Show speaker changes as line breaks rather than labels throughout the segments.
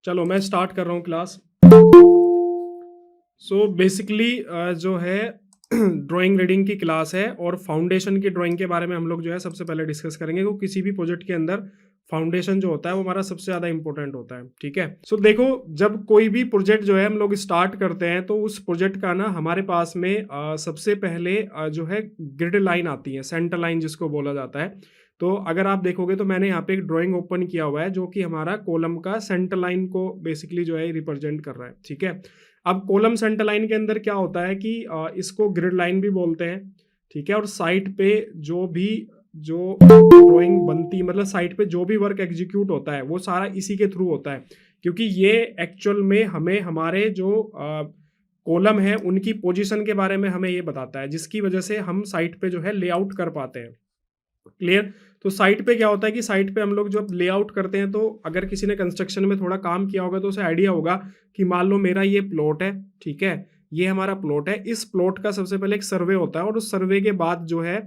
चलो मैं स्टार्ट कर रहा हूँ क्लास। सो बेसिकली जो है ड्राइंग रीडिंग की क्लास है और फाउंडेशन की ड्राइंग के बारे में हम लोग जो है सबसे पहले डिस्कस करेंगे, क्योंकि किसी भी प्रोजेक्ट के अंदर फाउंडेशन जो होता है वो हमारा सबसे ज़्यादा इंपॉर्टेंट होता है। ठीक है, सो देखो, जब कोई भी प्रोजेक्ट जो है हम लोग स्टार्ट करते हैं तो उस प्रोजेक्ट का ना हमारे पास में सबसे पहले जो है ग्रिड लाइन आती है, सेंटर लाइन जिसको बोला जाता है। तो अगर आप देखोगे तो मैंने यहाँ पे एक ड्राइंग ओपन किया हुआ है जो कि हमारा कॉलम का सेंटर लाइन को बेसिकली जो है रिप्रेजेंट कर रहा है। ठीक है, अब कॉलम सेंटर लाइन के अंदर क्या होता है कि इसको ग्रिड लाइन भी बोलते हैं। ठीक है, और साइट पे जो ड्राइंग बनती, मतलब साइट पे जो भी वर्क एग्जीक्यूट होता है वो सारा इसी के थ्रू होता है, क्योंकि ये एक्चुअल में हमें हमारे जो कॉलम है उनकी पोजीशन के बारे में हमें ये बताता है, जिसकी वजह से हम साइट पे जो है लेआउट कर पाते हैं। क्लियर। तो साइट पे क्या होता है कि साइट पे हम लोग जब लेआउट करते हैं, तो अगर किसी ने कंस्ट्रक्शन में थोड़ा काम किया होगा तो उसे आइडिया होगा कि मान लो मेरा ये प्लॉट है। ठीक है, ये हमारा प्लॉट है। इस प्लॉट का सबसे पहले एक सर्वे होता है और उस सर्वे के बाद जो है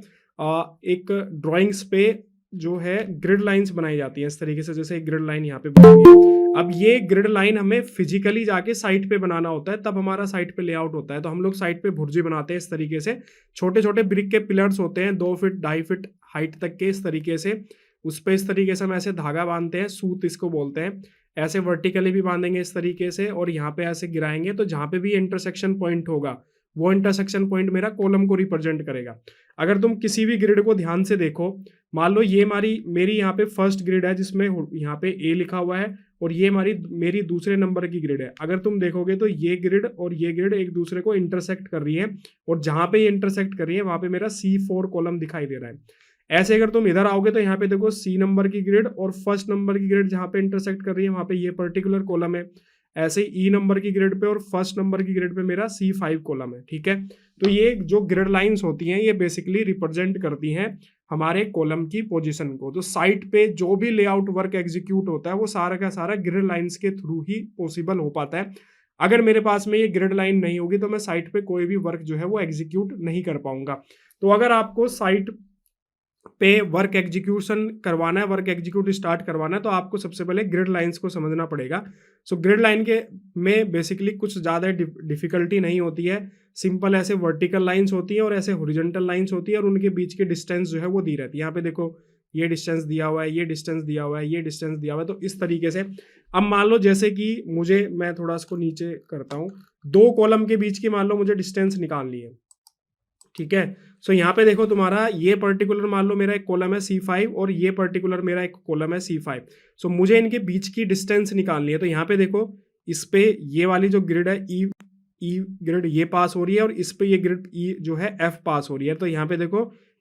एक ड्राइंग्स पे जो है ग्रिड लाइंस बनाई जाती हैं इस तरीके से, जैसे एक ग्रिड लाइन यहाँ पे बनी हुई है। अब ये ग्रिड लाइन हमें फिजिकली जाके साइट पे बनाना होता है, तब हमारा साइट पे लेआउट होता है। तो हम लोग साइट पे भुर्जी बनाते हैं इस तरीके से, छोटे छोटे ब्रिक के पिलर्स होते हैं 2 फीट 2.5 फीट हाइट तक के, इस तरीके से उस पर इस तरीके से हम ऐसे धागा बांधते हैं, सूत इसको बोलते हैं। ऐसे वर्टिकली भी बांधेंगे इस तरीके से और यहाँ पे ऐसे गिराएंगे, तो जहाँ पे भी इंटरसेक्शन पॉइंट होगा वो इंटरसेक्शन पॉइंट मेरा कॉलम को रिप्रेजेंट करेगा। अगर तुम किसी भी ग्रिड को ध्यान से देखो, मान लो ये मेरी यहाँ पे फर्स्ट ग्रिड है जिसमें यहाँ पे ए लिखा हुआ है, और ये मेरी दूसरे नंबर की ग्रिड है। अगर तुम देखोगे तो ये ग्रिड और ये ग्रिड एक दूसरे को इंटरसेक्ट कर रही है, और जहां पे ये इंटरसेक्ट कर रही है वहां पे मेरा C4 कॉलम दिखाई दे रहा है। ऐसे अगर तुम इधर आओगे तो यहाँ पे देखो C नंबर की ग्रिड और फर्स्ट नंबर की ग्रिड जहां पे इंटरसेक्ट कर रही है वहां पे ये पर्टिकुलर कॉलम है। ऐसे E नंबर की ग्रिड पे और फर्स्ट नंबर की ग्रिड पे मेरा C5 कॉलम है। ठीक है, तो ये जो ग्रिड लाइंस होती हैं ये बेसिकली रिप्रेजेंट करती हैं हमारे कॉलम की पोजीशन को। तो साइट पे जो भी लेआउट वर्क एग्जीक्यूट होता है वो सारा का सारा ग्रिड लाइंस के थ्रू ही पॉसिबल हो पाता है। अगर मेरे पास में ये ग्रिड लाइन नहीं होगी तो मैं साइट पे कोई भी वर्क जो है वो एग्जीक्यूट नहीं कर पाऊंगा। तो अगर आपको साइट पे वर्क एग्जीक्यूशन करवाना है, वर्क एग्जीक्यूट स्टार्ट करवाना है, तो आपको सबसे पहले ग्रिड लाइंस को समझना पड़ेगा। सो ग्रिड लाइन के में बेसिकली कुछ ज़्यादा डिफिकल्टी नहीं होती है। सिंपल ऐसे वर्टिकल लाइंस होती हैं और ऐसे हॉरिजॉन्टल लाइंस होती है, और उनके बीच के डिस्टेंस जो है वो दी रहती है। यहाँ पे देखो, ये डिस्टेंस दिया हुआ है, ये डिस्टेंस दिया हुआ है, ये डिस्टेंस दिया हुआ है। तो इस तरीके से अब मान लो जैसे कि मैं थोड़ा इसको नीचे करता हूँ, दो कॉलम के बीच की मान लो मुझे डिस्टेंस निकालनी है। ठीक है, सो यहाँ पे देखो, तुम्हारा ये पर्टिकुलर मान लो मेरा एक कॉलम है C5 और ये पर्टिकुलर मेरा एक कॉलम है C5। सो मुझे इनके बीच की डिस्टेंस निकालनी है। तो यहाँ पे देखो, इस पे ये वाली जो ग्रिड है ई ग्रिड ये पास हो रही है, और इस पे ये ग्रिड ई जो है F पास हो रही है। तो यहाँ पे देखो,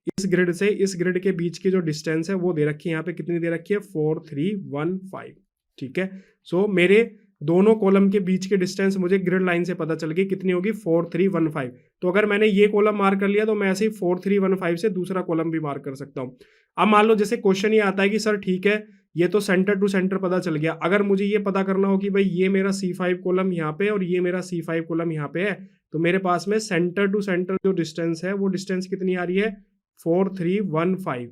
इस ग्रिड से इस ग्रिड के बीच की जो डिस्टेंस है वो दे रखी है, यहाँ पे कितनी दे रखी है 4315। ठीक है, सो मेरे दोनों कॉलम के बीच के डिस्टेंस मुझे ग्रिड लाइन से पता चल गई, कितनी होगी 4315। तो अगर मैंने ये कॉलम मार्क कर लिया तो मैं ऐसे ही 4315 से दूसरा कॉलम भी मार्क कर सकता हूँ। अब मान लो जैसे क्वेश्चन ये आता है कि सर ठीक है, ये तो सेंटर टू सेंटर पता चल गया, अगर मुझे ये पता करना हो कि भाई ये मेरा C5 कॉलम यहाँ पे और ये मेरा C5 कॉलम यहाँ पे है, तो मेरे पास में सेंटर टू सेंटर जो डिस्टेंस है वो डिस्टेंस कितनी आ रही है 4315।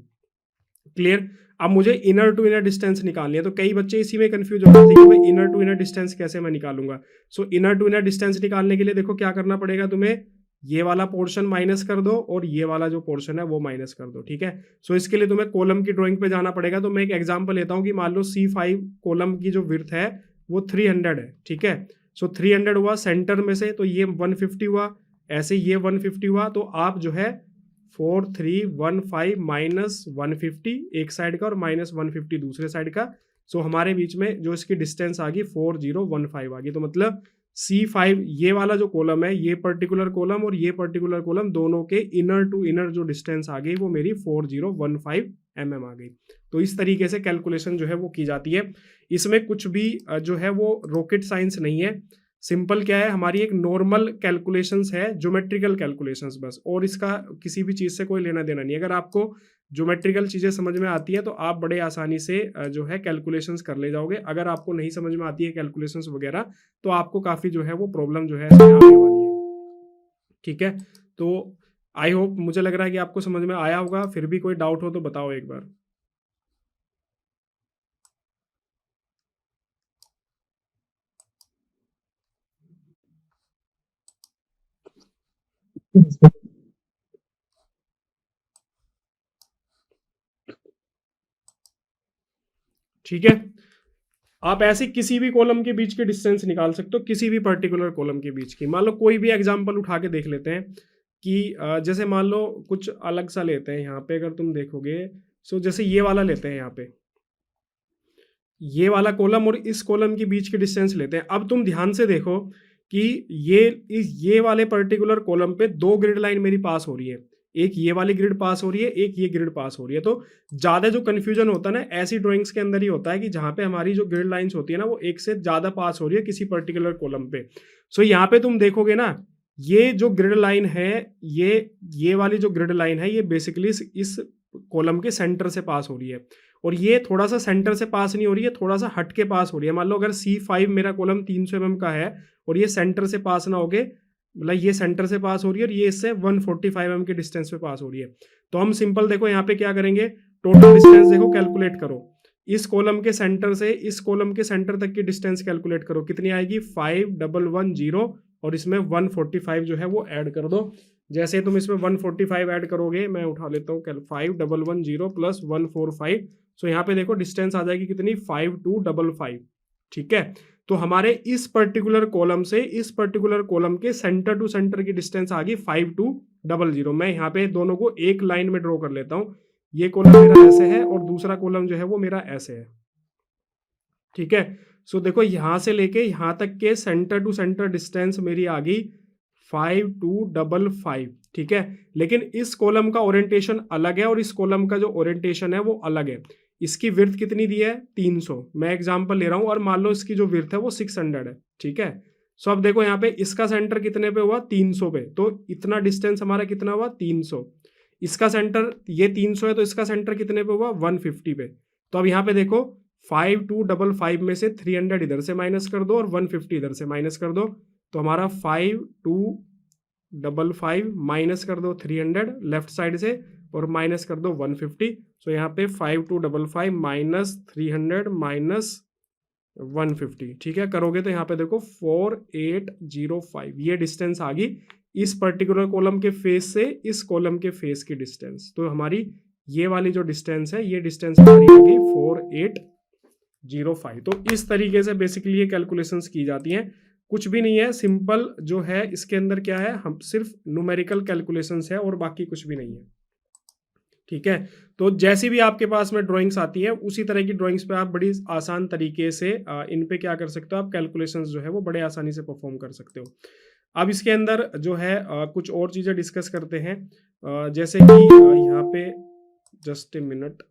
क्लियर। अब मुझे इनर टू इनर डिस्टेंस निकालनी है। तो कई बच्चे इसी में कंफ्यूज हो जाते हैं कि भाई इनर टू इनर डिस्टेंस कैसे मैं निकालूंगा। So inner to inner distance निकालने के लिए देखो क्या करना पड़ेगा तुम्हें, ये वाला पोर्शन माइनस कर दो और ये वाला जो पोर्शन है वो माइनस कर दो। ठीक है, सो इसके लिए तुम्हें कॉलम की ड्राइंग पे जाना पड़ेगा। तो मैं एक एग्जांपल लेता हूँ कि मान लो C5 कॉलम की जो विड्थ है वो 300 है। ठीक है, सो 300 हुआ सेंटर में से, तो ये 150 हुआ, ऐसे ये 150 हुआ। तो आप जो है 4315 माइनस 150 एक साइड का और माइनस 150 दूसरे साइड का। सो हमारे बीच में जो इसकी डिस्टेंस आ गई 4015 आ गई। तो मतलब C5 ये वाला जो कॉलम है, ये पर्टिकुलर कॉलम और ये पर्टिकुलर कॉलम दोनों के इनर टू इनर जो डिस्टेंस आ गई वो मेरी 4015 mm आ गई। तो इस तरीके से कैलकुलेशन जो है वो की जाती है। इसमें कुछ भी जो है वो रॉकेट साइंस नहीं है। सिंपल क्या है, हमारी एक नॉर्मल कैलकुलेशंस है, ज्योमेट्रिकल कैलकुलेशंस बस, और इसका किसी भी चीज़ से कोई लेना देना नहीं। अगर आपको ज्योमेट्रिकल चीज़ें समझ में आती हैं तो आप बड़े आसानी से जो है कैलकुलेशंस कर ले जाओगे। अगर आपको नहीं समझ में आती है कैलकुलेशंस वगैरह तो आपको काफ़ी जो है वो प्रॉब्लम जो है इसमें आने वाली है। ठीक है, तो आई होप, मुझे लग रहा है कि आपको समझ में आया होगा। फिर भी कोई डाउट हो तो बताओ एक बार। ठीक है, आप ऐसे किसी भी कॉलम के बीच की डिस्टेंस निकाल सकते हो, किसी भी पर्टिकुलर कॉलम के बीच की। मान लो कोई भी एग्जांपल उठा के देख लेते हैं कि जैसे मान लो कुछ अलग सा लेते हैं यहाँ पे, अगर तुम देखोगे सो जैसे ये वाला लेते हैं, यहाँ पे ये वाला कॉलम और इस कॉलम के बीच की डिस्टेंस लेते हैं। अब तुम ध्यान से देखो कि ये वाले पर्टिकुलर कॉलम पे दो ग्रिड लाइन मेरी पास हो रही है, एक ये वाली ग्रिड पास हो रही है, एक ये ग्रिड पास हो रही है। तो ज़्यादा जो कन्फ्यूजन होता है ना ऐसी ड्राइंग्स के अंदर ही होता है कि जहाँ पे हमारी जो ग्रिड लाइंस होती है ना वो एक से ज़्यादा पास हो रही है किसी पर्टिकुलर कॉलम पे। सो यहाँ पे तुम देखोगे ना, ये जो ग्रिड लाइन है, ये वाली जो ग्रिड लाइन है ये बेसिकली इस कॉलम के सेंटर से पास हो रही है, और ये थोड़ा सा सेंटर से पास नहीं हो रही है, थोड़ा सा हट के पास हो रही है। मान लो अगर C5 मेरा कॉलम 300 mm का है और ये सेंटर से पास ना होगे, मतलब ये सेंटर से पास हो रही है और ये इससे 145 mm के डिस्टेंस पे पास हो रही है। तो हम सिंपल देखो यहाँ पे क्या करेंगे, टोटल डिस्टेंस देखो कैलकुलेट करो, इस कॉलम के सेंटर से इस कॉलम के सेंटर तक की डिस्टेंस कैलकुलेट करो, कितनी आएगी 5110, और इसमें 145 जो है वो ऐड कर दो। जैसे तुम इसमें 145 ऐड करोगे, मैं उठा लेता हूँ 5110 प्लस 145, सो यहाँ पे देखो डिस्टेंस आ जाएगी कितनी 5255। ठीक है, तो हमारे इस पर्टिकुलर कॉलम से इस पर्टिकुलर कॉलम के सेंटर टू सेंटर की डिस्टेंस आ गई 5200। मैं यहाँ पे दोनों को एक लाइन में ड्रॉ कर लेता हूँ, ये कॉलम मेरा ऐसे है और दूसरा कॉलम जो है वो मेरा ऐसे है। ठीक है, सो देखो यहां से लेके यहां तक के सेंटर टू सेंटर डिस्टेंस मेरी आ गई 5255। ठीक है, लेकिन इस कॉलम का ओरिएंटेशन अलग है और इस कॉलम का जो ओरिएंटेशन है वो अलग है। इसकी विड्थ कितनी दी है 300, मैं एग्जांपल ले रहा हूं, और मान लो इसकी जो विड्थ है वो 600 है। ठीक है, सो अब देखो यहाँ पे इसका सेंटर कितने पे हुआ 300 पे, तो इतना डिस्टेंस हमारा कितना हुआ 300। इसका सेंटर ये 300 है तो इसका सेंटर कितने पे हुआ 150 पे। तो अब यहाँ पे देखो 5255 में से 300 इधर से माइनस कर दो और 150 इधर से माइनस कर दो, तो हमारा 5255 माइनस कर दो 300 लेफ्ट साइड से और माइनस कर दो 150। सो यहाँ पे 5255 माइनस 300 माइनस 150। ठीक है, करोगे तो यहाँ पे देखो 4805 ये डिस्टेंस आ गई इस पर्टिकुलर कॉलम के फेस से इस कॉलम के फेस की डिस्टेंस। तो हमारी ये वाली जो डिस्टेंस है ये डिस्टेंस हमारी आ गई 4805। तो इस तरीके से बेसिकली ये कैलकुलेशंस की जाती हैं, कुछ भी नहीं है, सिंपल जो है इसके अंदर क्या है, हम सिर्फ न्यूमेरिकल कैलकुलेशंस है और बाकी कुछ भी नहीं है। ठीक है, तो जैसी भी आपके पास में ड्राइंग्स आती है उसी तरह की ड्राइंग्स पे आप बड़ी आसान तरीके से इन पे क्या कर सकते हो, आप कैलकुलेशंस जो है वो बड़े आसानी से परफॉर्म कर सकते हो। अब इसके अंदर जो है कुछ और चीज़ें डिस्कस करते हैं, जैसे कि यहाँ पे जस्ट ए मिनट,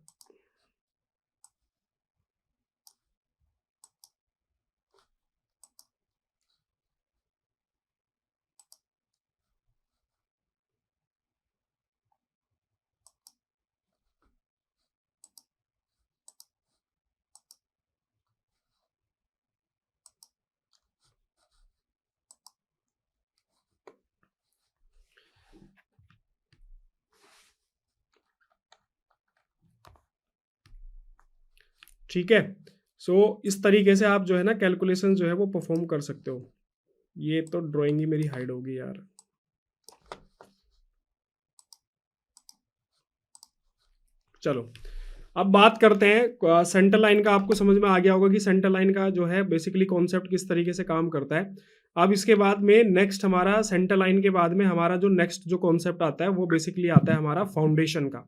ठीक है, सो इस तरीके से आप जो है ना कैलकुलेशन जो है वो परफॉर्म कर सकते हो। ये तो ड्राइंग ही मेरी हाइड होगी यार। चलो अब बात करते हैं सेंटर लाइन का। आपको समझ में आ गया होगा कि सेंटर लाइन का जो है बेसिकली कॉन्सेप्ट किस तरीके से काम करता है। अब इसके बाद में नेक्स्ट हमारा सेंटर लाइन के बाद में हमारा जो नेक्स्ट जो कॉन्सेप्ट आता है वो बेसिकली आता है हमारा फाउंडेशन का।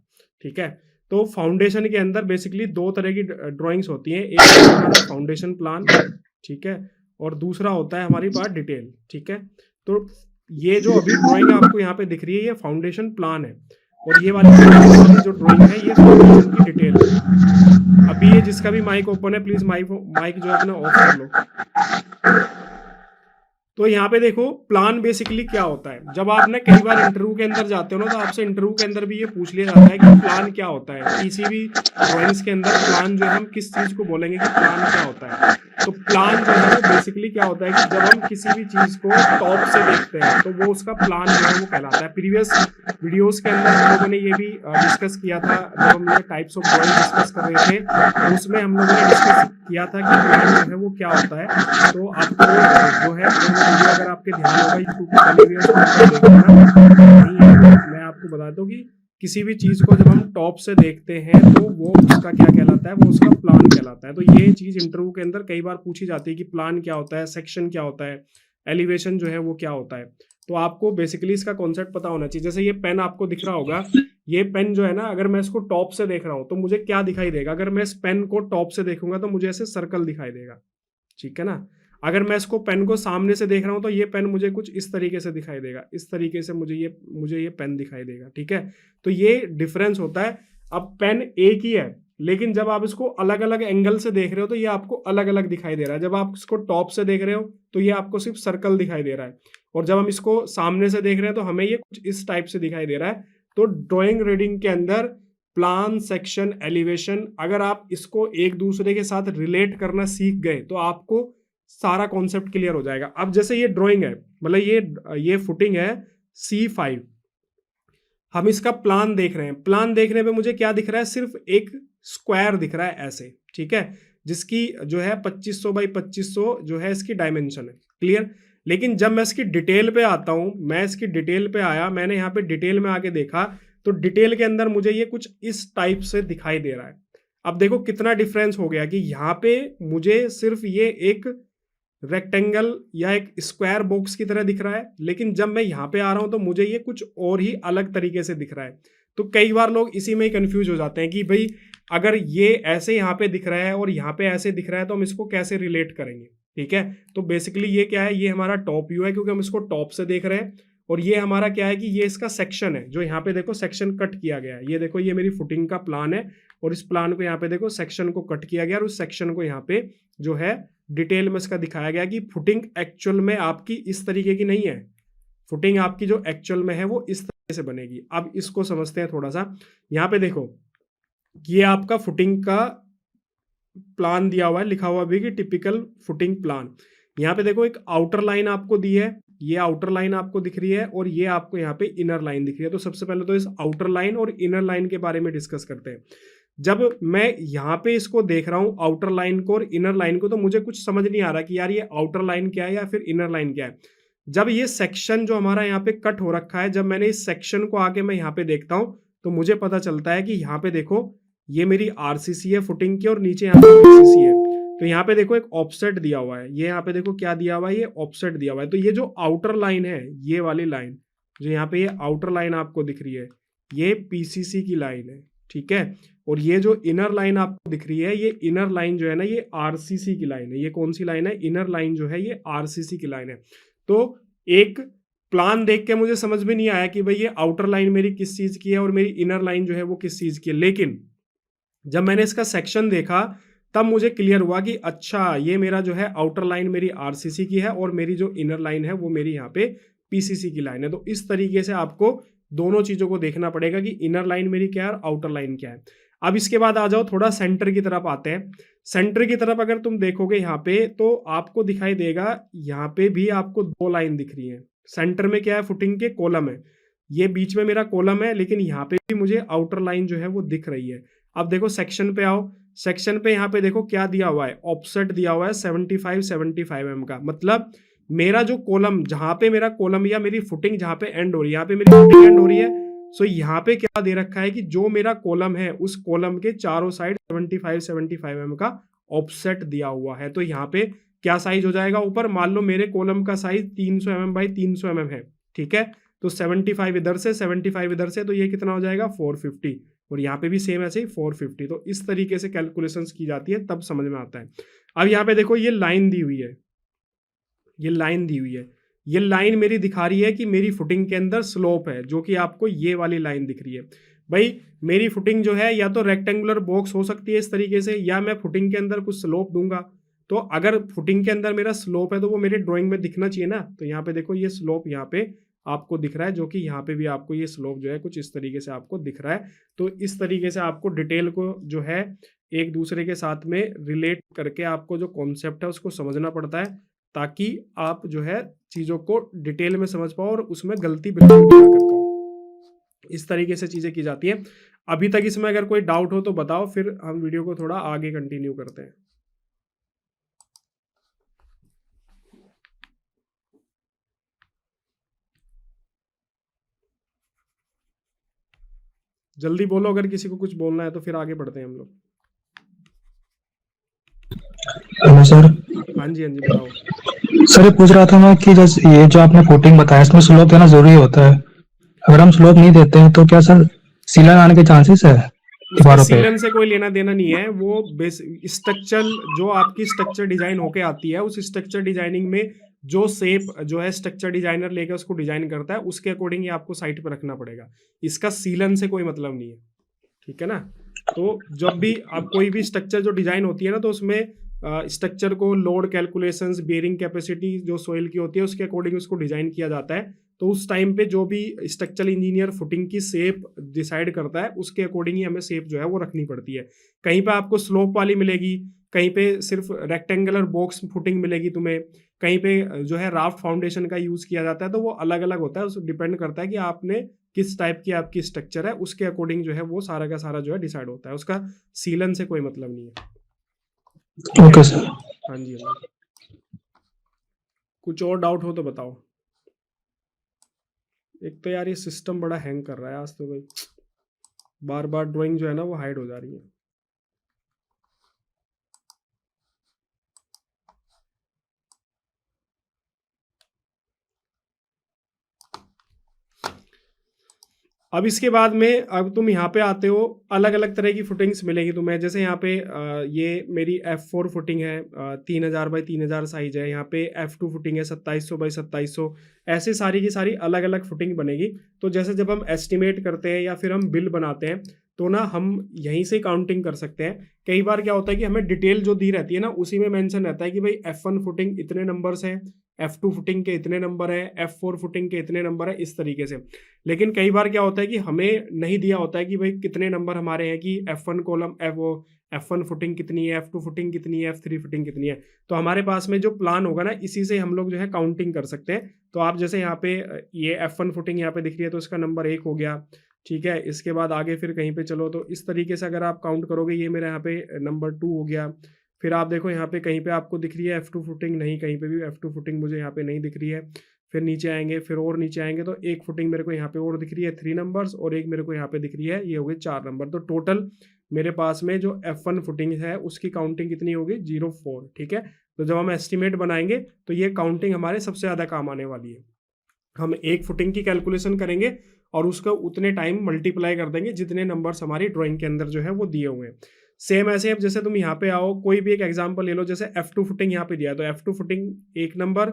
ठीक है, तो फाउंडेशन के अंदर बेसिकली दो तरह की ड्राइंग्स होती हैं, एक हमारा फाउंडेशन प्लान, ठीक है, और दूसरा होता है हमारी बात डिटेल। ठीक है, तो ये जो अभी ड्राइंग आपको यहाँ पे दिख रही है ये फाउंडेशन प्लान है, और ये वाली जो ड्राइंग है ये फाउंडेशन की डिटेल है। अभी ये जिसका भी माइक ओपन है प्लीज माइक जो है अपना ऑफ कर लो। तो यहाँ पे देखो प्लान बेसिकली क्या होता है, जब आप ना कई बार इंटरव्यू के अंदर जाते हो ना तो आपसे इंटरव्यू के अंदर भी ये पूछ लिया जाता है कि प्लान क्या होता है। किसी भी ड्राइंग्स के अंदर प्लान जो है हम किस चीज को बोलेंगे कि प्लान क्या होता है। तो प्लान जो है बेसिकली क्या होता है कि जब हम किसी भी चीज को टॉप से देखते हैं तो वो उसका प्लान जो है वो कहलाता है। प्रीवियस वीडियोस के अंदर हम लोगों ने ये भी डिस्कस किया था, जब हम लोग टाइप्स ऑफ ड्राइंग डिस्कस कर रहे थे तो उसमें हम लोगों ने डिस्कस किया था कि प्लान जो है वो क्या होता है। तो आपको जो है वीडियो अगर आपके ध्यान होगा यूट्यूब पे बनी हुई है उसको देखना। बताता हूँ कि किसी भी चीज को जब हम टॉप से देखते हैं तो वो उसका क्या कहलाता है, वो उसका प्लान कहलाता है। तो ये चीज इंटरव्यू के अंदर कई बार पूछी जाती है कि प्लान क्या होता है, सेक्शन क्या होता है, एलिवेशन जो है वो क्या होता है। तो आपको बेसिकली इसका कॉन्सेप्ट पता होना चाहिए। जैसे ये पेन आपको दिख रहा होगा, ये पेन जो है ना, अगर मैं इसको टॉप से देख रहा हूँ तो मुझे क्या दिखाई देगा, अगर मैं इस पेन को टॉप से देखूंगा तो मुझे ऐसे सर्कल दिखाई देगा, ठीक है ना। अगर मैं इसको पेन को सामने से देख रहा हूं तो ये पेन मुझे कुछ इस तरीके से दिखाई देगा, इस तरीके से मुझे ये पेन दिखाई देगा, ठीक है। तो ये डिफरेंस होता है। अब पेन एक ही है, लेकिन जब आप इसको अलग अलग एंगल से देख रहे हो तो ये आपको अलग अलग दिखाई दे रहा है। जब आप इसको टॉप से देख रहे हो तो ये आपको सिर्फ सर्कल दिखाई दे रहा है, और जब हम इसको सामने से देख रहे हैं तो हमें ये कुछ इस टाइप से दिखाई दे रहा है। तो ड्रॉइंग रीडिंग के अंदर प्लान, सेक्शन, एलिवेशन, अगर आप इसको एक दूसरे के साथ रिलेट करना सीख गए तो आपको सारा कॉन्सेप्ट क्लियर हो जाएगा। अब जैसे ये ड्राइंग है, मतलब ये फुटिंग है C5, हम इसका प्लान देख रहे हैं। प्लान देखने पे मुझे क्या दिख रहा है, सिर्फ एक स्क्वायर दिख रहा है ऐसे, ठीक है, जिसकी जो है 2500 बाई 2500 जो है इसकी डायमेंशन है, क्लियर। लेकिन जब मैं इसकी डिटेल पे आता हूं, मैं इसकी डिटेल पे आया, मैंने यहाँ पे डिटेल में आके देखा तो डिटेल के अंदर मुझे ये कुछ इस टाइप से दिखाई दे रहा है। अब देखो कितना डिफरेंस हो गया कि यहाँ पे मुझे सिर्फ ये एक रेक्टेंगल या एक स्क्वायर बॉक्स की तरह दिख रहा है, लेकिन जब मैं यहाँ पे आ रहा हूं तो मुझे ये कुछ और ही अलग तरीके से दिख रहा है। तो कई बार लोग इसी में ही कंफ्यूज हो जाते हैं कि भाई अगर ये ऐसे यहाँ पे दिख रहा है और यहाँ पे ऐसे दिख रहा है तो हम इसको कैसे रिलेट करेंगे, ठीक है। तो बेसिकली ये क्या है, ये हमारा टॉप व्यू है क्योंकि हम इसको टॉप से देख रहे हैं, और ये हमारा क्या है कि ये इसका सेक्शन है, जो यहाँ पे देखो सेक्शन कट किया गया है। ये देखो ये मेरी फुटिंग का प्लान है, और इस प्लान को यहाँ पे देखो सेक्शन को कट किया गया, और उस सेक्शन को यहाँ पे जो है डिटेल में इसका दिखाया गया कि फुटिंग एक्चुअल में आपकी इस तरीके की नहीं है। फुटिंग आपकी जो एक्चुअल में है वो इस तरीके से बनेगी। अब इसको समझते हैं थोड़ा सा। यहाँ पे देखो ये आपका फुटिंग का प्लान दिया हुआ है, लिखा हुआ भी कि टिपिकल फुटिंग प्लान। यहाँ पे देखो एक आउटर लाइन आपको दी है, ये आउटर लाइन आपको दिख रही है, और ये आपको यहाँ पे इनर लाइन दिख रही है। तो सबसे पहले तो इस आउटर लाइन और इनर लाइन के बारे में डिस्कस करते हैं। जब मैं यहाँ पे इसको देख रहा हूँ आउटर लाइन को और इनर लाइन को, तो मुझे कुछ समझ नहीं आ रहा कि यार ये आउटर लाइन क्या है या फिर इनर लाइन क्या है। जब ये सेक्शन जो हमारा यहाँ पे कट हो रखा है, जब मैंने इस सेक्शन को आके मैं यहाँ पे देखता हूँ तो मुझे पता चलता है कि यहाँ पे देखो ये मेरी आरसीसी है फुटिंग की, और नीचे यहाँ पे पीसीसी है। तो यहाँ पे देखो एक ऑफसेट दिया हुआ है, ये यहाँ पे देखो क्या दिया हुआ है, ये ऑफसेट दिया हुआ है। तो ये जो आउटर लाइन है, ये वाली लाइन जो यहाँ पे ये आउटर लाइन आपको दिख रही है, ये पीसीसी की लाइन है, ठीक है। और ये जो इनर लाइन आपको दिख रही है, ये इनर लाइन जो है ना, ये आरसीसी की लाइन है। ये कौन सी लाइन है, इनर लाइन जो है ये आरसीसी की लाइन है। तो एक प्लान देख के मुझे समझ में नहीं आया कि भाई ये आउटर लाइन मेरी किस चीज की है और मेरी इनर लाइन जो है वो किस चीज की है। लेकिन जब मैंने इसका सेक्शन देखा तब मुझे क्लियर हुआ कि अच्छा ये मेरा जो है आउटर लाइन मेरी आरसीसी की है, और मेरी जो इनर लाइन है वो मेरी यहाँ पे पीसीसी की लाइन है। तो इस तरीके से आपको दोनों चीजों को देखना पड़ेगा कि इनर लाइन मेरी क्या है और आउटर लाइन क्या है। अब इसके बाद आ जाओ थोड़ा सेंटर की तरफ आते हैं। सेंटर की तरफ अगर तुम देखोगे यहाँ पे तो आपको दिखाई देगा, यहाँ पे भी आपको दो लाइन दिख रही है। सेंटर में क्या है, फुटिंग के कॉलम है, ये बीच में मेरा कॉलम है, लेकिन यहाँ पे भी मुझे आउटर लाइन जो है वो दिख रही है। अब देखो सेक्शन पे आओ, सेक्शन पे यहाँ पे देखो क्या दिया हुआ है, ऑफसेट दिया हुआ है 75 mm का। मतलब मेरा जो कॉलम, जहां पे मेरा कॉलम या मेरी फुटिंग जहां पे एंड हो रही है, यहाँ पे मेरी फुटिंग एंड हो रही है। सो यहाँ पे क्या दे रखा है कि जो मेरा कॉलम है उस कॉलम के चारों साइड 75 mm का ऑफसेट दिया हुआ है। तो यहाँ पे क्या साइज हो जाएगा, ऊपर मान लो मेरे कॉलम का साइज 300 mm बाई 300 mm है, ठीक है। तो 75 इधर से 75 इधर से, तो ये कितना हो जाएगा 450, और यहाँ पे भी सेम ऐसे ही 450। तो इस तरीके से कैलकुलेशंस की जाती है, तब समझ में आता है। अब यहाँ पे देखो ये लाइन दी हुई है, ये लाइन दी हुई है, ये लाइन मेरी दिखा रही है कि मेरी फुटिंग के अंदर स्लोप है, जो कि आपको ये वाली लाइन दिख रही है। भाई मेरी फुटिंग जो है या तो रेक्टेंगुलर बॉक्स हो सकती है इस तरीके से, या मैं फुटिंग के अंदर कुछ स्लोप दूंगा। तो अगर फुटिंग के अंदर मेरा स्लोप है तो वो मेरे ड्राइंग में दिखना चाहिए ना। तो यहाँ पे देखो ये स्लोप यहाँ पे आपको दिख रहा है, जो कि यहाँ पे भी आपको ये स्लोप जो है कुछ इस तरीके से आपको दिख रहा है। तो इस तरीके से आपको डिटेल को जो है एक दूसरे के साथ में रिलेट करके आपको जो कॉन्सेप्ट है उसको समझना पड़ता है, ताकि आप जो है चीज़ों को डिटेल में समझ पाओ और उसमें गलती बिल्कुल भी ना कर पाओ। इस तरीके से चीज़ें की जाती हैं। अभी तक इसमें अगर कोई डाउट हो तो बताओ, फिर हम वीडियो को थोड़ा आगे कंटिन्यू करते हैं। जल्दी बोलो, अगर किसी को कुछ बोलना है तो फिर आगे बढ़ते हैं हम लोग।
Hello sir.
हाँ जी, हाँ जी, बताओ।
सर ये पूछ रहा था मैं कि जैसे ये जो आपने फुटिंग बताया इसमें स्लोप देना जरूरी होता है। अगर हम स्लोप नहीं देते हैं तो क्या सर सीलन आने के चांसेस है
इसका
दीवारों पे?
सीलन से कोई लेना देना नहीं है। वो बेस स्ट्रक्चर, जो आपकी स्ट्रक्चर डिजाइन होके आती है, उस स्ट्रक्चर डिजाइनिंग में जो शेप जो है स्ट्रक्चर डिजाइनर लेकर उसको डिजाइन करता है, उसके अकॉर्डिंग ही आपको साइट पर रखना पड़ेगा। इसका सीलन से कोई मतलब नहीं है, ठीक है ना। तो जब भी आप कोई भी स्ट्रक्चर जो डिजाइन होती है ना, तो उसमें स्ट्रक्चर को लोड कैलकुलेशंस, बेयरिंग कैपेसिटी जो सोइल की होती है उसके अकॉर्डिंग उसको डिजाइन किया जाता है। तो उस टाइम पे जो भी स्ट्रक्चरल इंजीनियर फुटिंग की शेप डिसाइड करता है, उसके अकॉर्डिंग ही हमें शेप जो है वो रखनी पड़ती है। कहीं पे आपको स्लोप वाली मिलेगी, कहीं पे सिर्फ रेक्टेंगुलर बॉक्स फुटिंग मिलेगी तुम्हें, कहीं पे जो है राफ्ट फाउंडेशन का यूज किया जाता है। तो वो अलग अलग होता है, उस डिपेंड करता है कि आपने किस टाइप की आपकी स्ट्रक्चर है, उसके अकॉर्डिंग जो है वो सारा का सारा जो है डिसाइड होता है। उसका सीलन से कोई मतलब नहीं है, ठीक है।
Okay sir.
हाँ जी, हाँ जी। कुछ और डाउट हो तो बताओ। एक तो यार ये सिस्टम बड़ा हैंग कर रहा है आज तो भाई, बार बार ड्राइंग जो है ना वो हाइड हो जा रही है। अब इसके बाद में अब तुम यहाँ पे आते हो, अलग अलग तरह की फुटिंग्स मिलेगी तुम्हें। जैसे यहाँ पे ये मेरी F4 फुटिंग है, 3000 बाई 3000 साइज है। यहाँ पे F2 फुटिंग है 2700 बाई 2700। ऐसे सारी की सारी अलग अलग फुटिंग बनेगी। तो जैसे जब हम एस्टिमेट करते हैं या फिर हम बिल बनाते हैं, तो ना हम यहीं से काउंटिंग कर सकते हैं। कई बार क्या होता है कि हमें डिटेल जो दी रहती है ना, उसी में मेंशन रहता है कि भाई F1 फुटिंग इतने नंबर्स हैं, F2 फुटिंग के इतने नंबर है, F4 फुटिंग के इतने नंबर है, इस तरीके से। लेकिन कई बार क्या होता है कि हमें नहीं दिया होता है कि भाई कितने नंबर हमारे हैं, कि F1 कॉलम F1 फुटिंग कितनी है, F2 फुटिंग कितनी है, F3 फुटिंग कितनी है। तो हमारे पास में जो प्लान होगा ना, इसी से हम लोग जो है काउंटिंग कर सकते हैं। तो आप जैसे यहाँ पे ये F1 फुटिंग यहाँ पे दिख रही है, तो इसका नंबर 1 हो गया, ठीक है। इसके बाद आगे फिर कहीं पे चलो, तो इस तरीके से अगर आप काउंट करोगे, ये मेरा यहाँ पे नंबर 2 हो गया। फिर आप देखो यहाँ पे कहीं पे आपको दिख रही है F2 फुटिंग, नहीं, कहीं पे भी F2 फुटिंग मुझे यहाँ पे नहीं दिख रही है। फिर नीचे आएंगे, फिर और नीचे आएंगे, तो एक फुटिंग मेरे को यहाँ पे और दिख रही है 3 नंबर्स, और एक मेरे को यहाँ पे दिख रही है, ये हो गए 4 नंबर। तो टोटल मेरे पास में जो F1 फुटिंग है उसकी काउंटिंग कितनी होगी, 04, ठीक है। तो जब हम एस्टिमेट बनाएंगे तो ये काउंटिंग हमारे सबसे ज़्यादा काम आने वाली है। हम एक फुटिंग की कैलकुलेशन करेंगे और उसका उतने टाइम मल्टीप्लाई कर देंगे जितने नंबर्स हमारी ड्राइंग के अंदर जो है वो दिए हुए हैं। सेम ऐसे अब जैसे तुम यहाँ पे आओ, कोई भी एक एग्जांपल ले लो, जैसे F2 फुटिंग यहाँ पे दिया है, तो F2 फुटिंग 1 नंबर,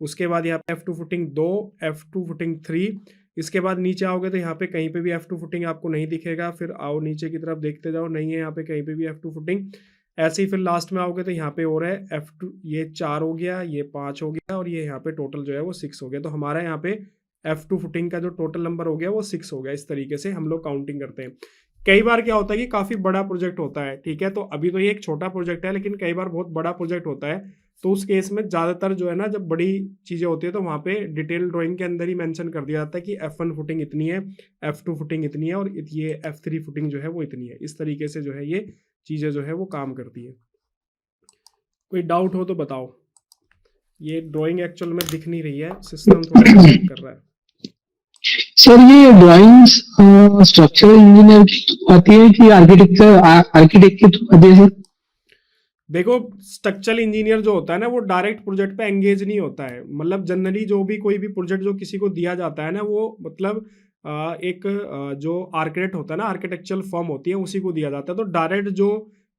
उसके बाद यहाँ पे F2 फुटिंग 2, F2 फुटिंग 3। इसके बाद नीचे आओगे तो यहाँ पे कहीं पे भी F2 फुटिंग आपको नहीं दिखेगा। फिर आओ नीचे की तरफ देखते जाओ, नहीं है यहाँ पे कहीं पे भी F2 फुटिंग। ऐसे ही फिर लास्ट में आओगे तो यहाँ पे और है F2, ये 4 हो गया, ये 5 हो गया, और ये यहाँ पे टोटल जो है वो 6 हो गया। तो हमारा यहाँ पे F2 फुटिंग का जो टोटल नंबर हो गया वो 6 हो गया। इस तरीके से हम लोग काउंटिंग करते हैं। कई बार क्या होता है कि काफ़ी बड़ा प्रोजेक्ट होता है, ठीक है। तो अभी तो ये एक छोटा प्रोजेक्ट है, लेकिन कई बार बहुत बड़ा प्रोजेक्ट होता है। तो उस केस में ज़्यादातर जो है ना, जब बड़ी चीज़ें होती है तो वहाँ पे डिटेल ड्राइंग के अंदर ही मेंशन कर दिया जाता है कि F1 फुटिंग इतनी है, F2 फुटिंग इतनी है, और ये F3 फुटिंग जो है वो इतनी है। इस तरीके से जो है ये चीज़ें जो है वो काम करती है। कोई डाउट हो तो बताओ। ये ड्राइंग एक्चुअल में दिख नहीं रही है, सिस्टम थोड़ा लैग कर रहा है।
सर ये ड्राइंग्स स्ट्रक्चरल इंजीनियर की आती है कि आर्किटेक्ट की थ्रू आती है सर?
देखो, स्ट्रक्चरल इंजीनियर जो होता है ना, वो डायरेक्ट प्रोजेक्ट पे एंगेज नहीं होता है। मतलब जनरली जो भी कोई भी प्रोजेक्ट जो किसी को दिया जाता है ना, वो मतलब एक जो आर्किटेक्ट होता है ना, आर्किटेक्चरल फर्म होती है, उसी को दिया जाता है। तो डायरेक्ट जो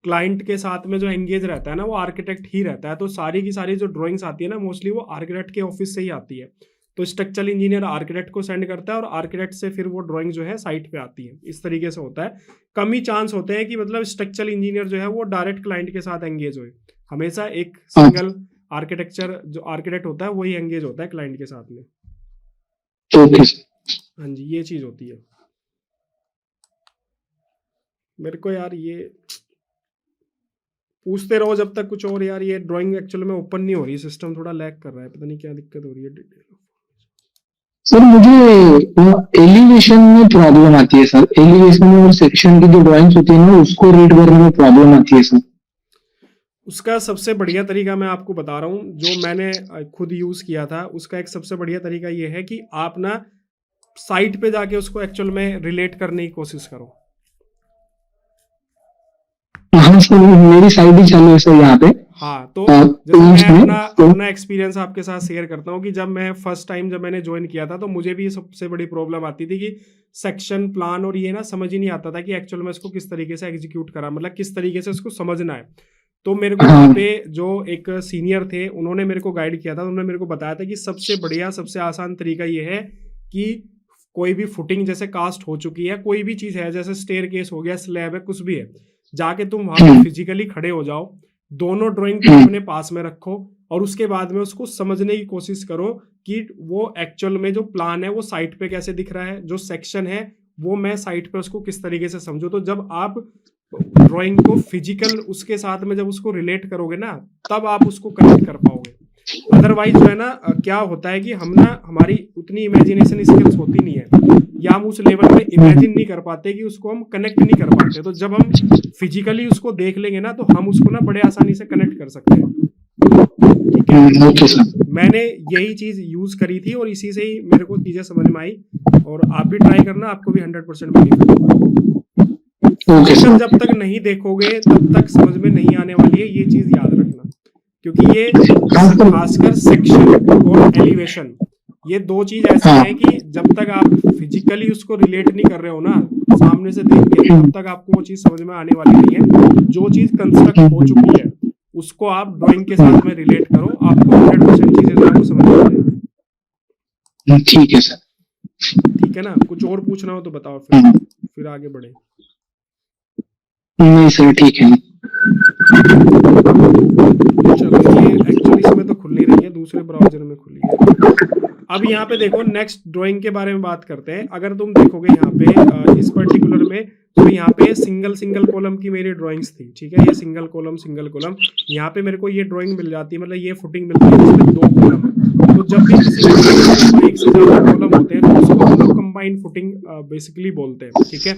क्लाइंट के साथ में जो एंगेज रहता है ना, वो आर्किटेक्ट ही रहता है। तो सारी की सारी जो ड्राइंग्स आती है ना, मोस्टली वो आर्किटेक्ट के ऑफिस से ही आती है। तो स्ट्रक्चरल इंजीनियर आर्किटेक्ट को सेंड करता है, और आर्किटेक्ट से फिर वो ड्राइंग जो है साइट पे आती है। इस तरीके से होता है। कम ही चांस होते हैं कि मतलब स्ट्रक्चरल इंजीनियर जो है वो डायरेक्ट क्लाइंट के साथ एंगेज होए। हमेशा एक सिंगल आर्किटेक्चर जो आर्किटेक्ट होता है वही एंगेज होता है क्लाइंट के साथ में।
Okay sir.
हाँ जी, ये चीज होती है। मेरे को यार ये पूछते रहो जब तक कुछ और। यार ये ड्राइंग एक्चुअल में ओपन नहीं हो रही, सिस्टम थोड़ा लैग कर रहा है, पता नहीं क्या दिक्कत हो रही है।
सर मुझे एलिवेशन में प्रॉब्लम आती है सर, एलिवेशन में और सेक्शन की जो ड्राइंग्स होती है ना उसको रीड करने में प्रॉब्लम आती है सर।
उसका सबसे बढ़िया तरीका मैं आपको बता रहा हूँ, जो मैंने खुद यूज़ किया था। उसका एक सबसे बढ़िया तरीका ये है कि आप ना साइट पे जाके उसको एक्चुअल में रिलेट करने की कोशिश करो।
हाँ सर, मेरी साइड ही चालू है सर यहाँ पे।
हाँ, तो
तो
जैसे मैं
उसमें
अपना एक्सपीरियंस आपके साथ शेयर करता हूँ कि जब मैं फर्स्ट टाइम जब मैंने ज्वाइन किया था तो मुझे भी सबसे बड़ी प्रॉब्लम आती थी कि सेक्शन प्लान और ये ना समझ ही नहीं आता था कि एक्चुअल में इसको किस तरीके से एग्जीक्यूट करा, मतलब किस तरीके से इसको समझना है। तो मेरे को वहाँ पे जो एक सीनियर थे उन्होंने मेरे को गाइड किया था, उन्होंने मेरे को बताया था कि सबसे बढ़िया सबसे आसान तरीका ये है कि कोई भी फुटिंग जैसे कास्ट हो चुकी है, कोई भी चीज़ है जैसे स्टेयर केस हो गया, स्लैब है, कुछ भी है, जाके तुम वहाँ पे फिजिकली खड़े हो जाओ, दोनों ड्राइंग को अपने पास में रखो और उसके बाद में उसको समझने की कोशिश करो कि वो एक्चुअल में जो प्लान है वो साइट पे कैसे दिख रहा है, जो सेक्शन है वो मैं साइट पे उसको किस तरीके से समझूं। तो जब आप ड्राइंग को फिजिकल उसके साथ में जब उसको रिलेट करोगे ना, तब आप उसको कनेक्ट कर पाओगे। अदरवाइज जो है ना क्या होता है कि हम ना हमारी उतनी इमेजिनेशन स्किल्स होती नहीं है या हम उस लेवल में इमेजिन नहीं कर पाते कि उसको हम कनेक्ट नहीं कर पाते। तो जब हम फिजिकली उसको देख लेंगे ना तो हम उसको ना बड़े आसानी से कनेक्ट कर सकते हैं। ठीक है,
ओके सर।
मैंने यही चीज यूज करी थी और इसी से ही मेरे को चीजें समझ में आई और आप भी ट्राई करना, आपको भी 100% बेनिफिट होगा।
Okay sir.
जब तक नहीं देखोगे तब तक समझ में नहीं आने वाली है, ये चीज याद रखना, क्योंकि ये खासकर सेक्शन और एलिवेशन ये दो चीज ऐसी हैं कि जब तक आप फिजिकली उसको रिलेट नहीं कर रहे हो ना सामने से देख के, तब तक आपको वो चीज समझ में आने वाली नहीं है। जो चीज कंस्ट्रक्ट हो चुकी है उसको आप ड्राइंग के साथ में रिलेट करो, आपको 100% चीजें जो है वो समझ में आ जाएगी।
ठीक है सर।
ठीक है ना, कुछ और पूछना हो तो बताओ, फिर आगे बढ़े।
नहीं सर ठीक है।
चलो, ये एक्चुअली इसमें तो खुल नहीं रही है, दूसरे ब्राउजर में खुली है। अब यहाँ पे देखो नेक्स्ट ड्राइंग के बारे में बात करते हैं। अगर तुम देखोगे यहाँ पे इस पर्टिकुलर में, तो यहाँ पे सिंगल कॉलम की मेरी ड्राइंग्स थी। ठीक है, ये सिंगल कॉलम यहाँ पे मेरे को ये ड्राइंग मिल जाती है, मतलब ये फुटिंग मिलती है जिसमें 2 कॉलम है। तो जब भी किसी में एक से ज्यादा कॉलम होते हैं तो उसको हम लोग कंबाइंड फुटिंग बेसिकली बोलते हैं। ठीक है,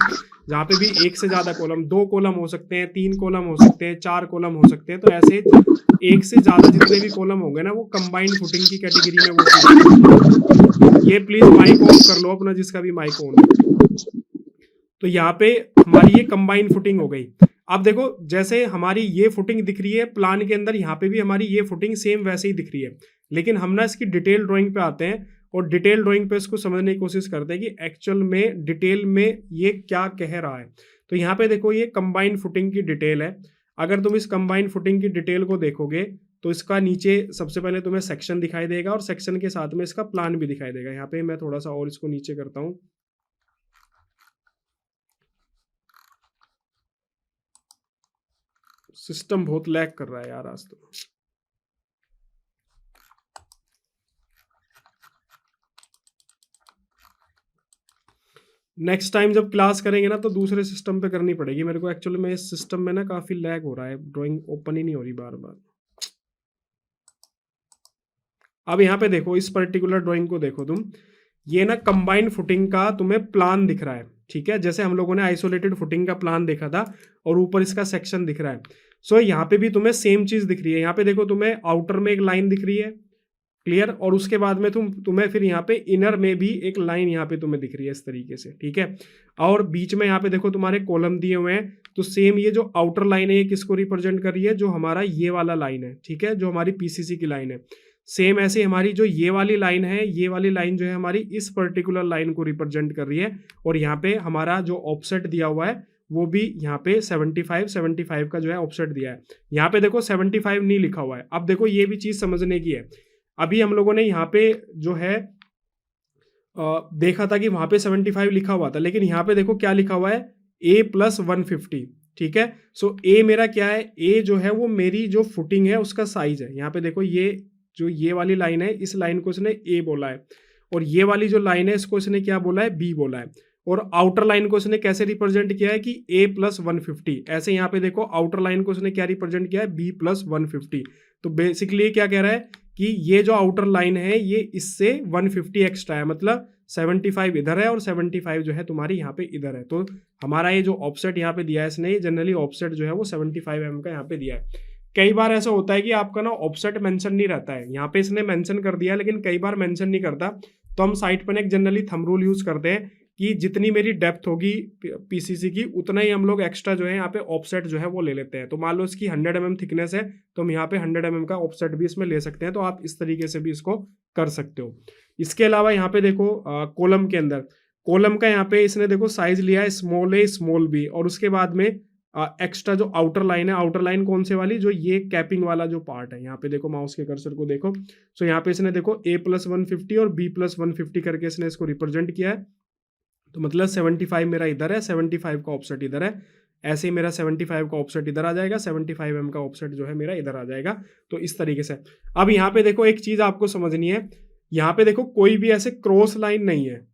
जहाँ पे भी एक से ज्यादा कॉलम, 2 कॉलम हो सकते हैं, 3 कॉलम हो सकते हैं, 4 कॉलम हो सकते हैं, तो ऐसे एक से ज्यादा जितने भी कॉलम होंगे ना वो कंबाइंड फुटिंग की कैटेगरी में वो चीज। ये प्लीज माइक ऑन कर लो अपना, जिसका भी माइक ऑन है। तो यहाँ पे हमारी ये कंबाइंड फुटिंग हो गई। अब देखो जैसे हमारी ये फुटिंग दिख रही है प्लान के अंदर, यहाँ पे भी हमारी ये फुटिंग सेम वैसे ही दिख रही है, लेकिन हम ना इसकी डिटेल ड्राइंग पे आते हैं और डिटेल ड्राइंग पे इसको समझने की कोशिश करते हैं कि एक्चुअल में डिटेल में ये क्या कह रहा है। तो यहाँ पे देखो ये कंबाइंड फुटिंग की डिटेल है। अगर तुम इस कंबाइंड फुटिंग की डिटेल को देखोगे तो इसका नीचे सबसे पहले तुम्हें सेक्शन दिखाई देगा और सेक्शन के साथ में इसका प्लान भी दिखाई देगा। यहाँ पे मैं थोड़ा सा और इसको नीचे करता हूँ। सिस्टम बहुत लैग कर रहा है यार आज तो। नेक्स्ट टाइम जब क्लास करेंगे ना तो दूसरे सिस्टम पे करनी पड़ेगी मेरे को। एक्चुअली में इस सिस्टम में ना काफी लैग हो रहा है, ड्राइंग ओपन ही नहीं हो रही बार बार। अब यहाँ पे देखो इस पर्टिकुलर ड्राइंग को देखो तुम, ये ना कंबाइंड फुटिंग का तुम्हें प्लान दिख रहा है। ठीक है, जैसे हम लोगों ने आइसोलेटेड फुटिंग का प्लान देखा था और ऊपर इसका सेक्शन दिख रहा है। सो यहाँ पे भी तुम्हें सेम चीज दिख रही है। यहाँ पे देखो तुम्हें आउटर में एक लाइन दिख रही है, क्लियर, और उसके बाद में तुम्हें फिर यहाँ पे इनर में भी एक लाइन यहाँ पे तुम्हें दिख रही है इस तरीके से। ठीक है, और बीच में यहाँ पे देखो तुम्हारे कॉलम दिए हुए हैं। तो सेम ये जो आउटर लाइन है ये किसको रिप्रेजेंट कर रही है, जो हमारा ये वाला लाइन है। ठीक है, जो हमारी पीसीसी की लाइन है। सेम ऐसे हमारी जो ये वाली लाइन है, ये वाली लाइन जो है हमारी इस पर्टिकुलर लाइन को रिप्रेजेंट कर रही है। और यहाँ पे हमारा जो ऑफसेट दिया हुआ है वो भी यहाँ पे 75 का जो है ऑफसेट दिया है। यहाँ पे देखो 75 नहीं लिखा हुआ है। अब देखो ये भी चीज समझने की है। अभी हम लोगों ने यहाँ पे जो है देखा था कि वहां पे 75 लिखा हुआ था, लेकिन यहाँ पे देखो क्या लिखा हुआ है, A+150। ठीक है, सो A मेरा क्या है, A जो है वो मेरी जो फुटिंग है उसका साइज है। यहाँ पे देखो ये जो ये वाली लाइन है, इस लाइन को इसने A बोला है और ये वाली जो लाइन है इसको इसने क्या बोला है, B बोला है। और आउटर लाइन को इसने कैसे रिप्रेजेंट किया है कि A+150। ऐसे यहाँ पे देखो आउटर लाइन को इसने क्या रिप्रेजेंट किया है, B+150। तो बेसिकली क्या कह रहा है कि ये जो आउटर लाइन है ये इससे 150 एक्स्ट्रा है, मतलब 75 इधर है और 75 जो है तुम्हारी यहाँ पे इधर है। तो हमारा ये जो ऑफसेट यहाँ पे दिया है इसने, जनरली ऑफसेट जो है वो 75 mm का यहाँ पे दिया है। कई बार ऐसा होता है कि आपका ना ऑफसेट मेंशन नहीं रहता है, यहाँ पे इसने मेंशन कर दिया लेकिन कई बार मेंशन नहीं करता। तो हम साइट पर एक जनरली थंब रूल यूज करते हैं कि जितनी मेरी डेप्थ होगी पीसीसी की उतना ही हम लोग एक्स्ट्रा जो है यहाँ पे ऑफसेट जो है वो ले लेते हैं। तो मान लो इसकी 100 mm थिकनेस है तो हम यहाँ पे 100 mm का ऑफसेट भी इसमें ले सकते हैं। तो आप इस तरीके से भी इसको कर सकते हो। इसके अलावा यहाँ पे देखो कॉलम के अंदर, कॉलम का यहाँ पे इसने देखो साइज लिया है स्मॉल ए स्मॉल बी, और उसके बाद में एक्स्ट्रा जो आउटर लाइन है, आउटर लाइन कौन से वाली, जो ये कैपिंग वाला जो पार्ट है, यहाँ पे देखो माउस के कर्सर को देखो। सो यहाँ पे इसने देखो A+150 और B+150 करके इसने इसको रिप्रेजेंट किया है। तो मतलब 75 मेरा इधर है, 75 का ऑफसेट इधर है, ऐसे ही मेरा 75 का ऑफसेट इधर आ जाएगा, 75 mm का ऑफसेट जो है मेरा इधर आ जाएगा। तो इस तरीके से। अब यहाँ पे देखो एक चीज आपको समझनी है, यहाँ पे देखो कोई भी ऐसे क्रॉस लाइन नहीं है,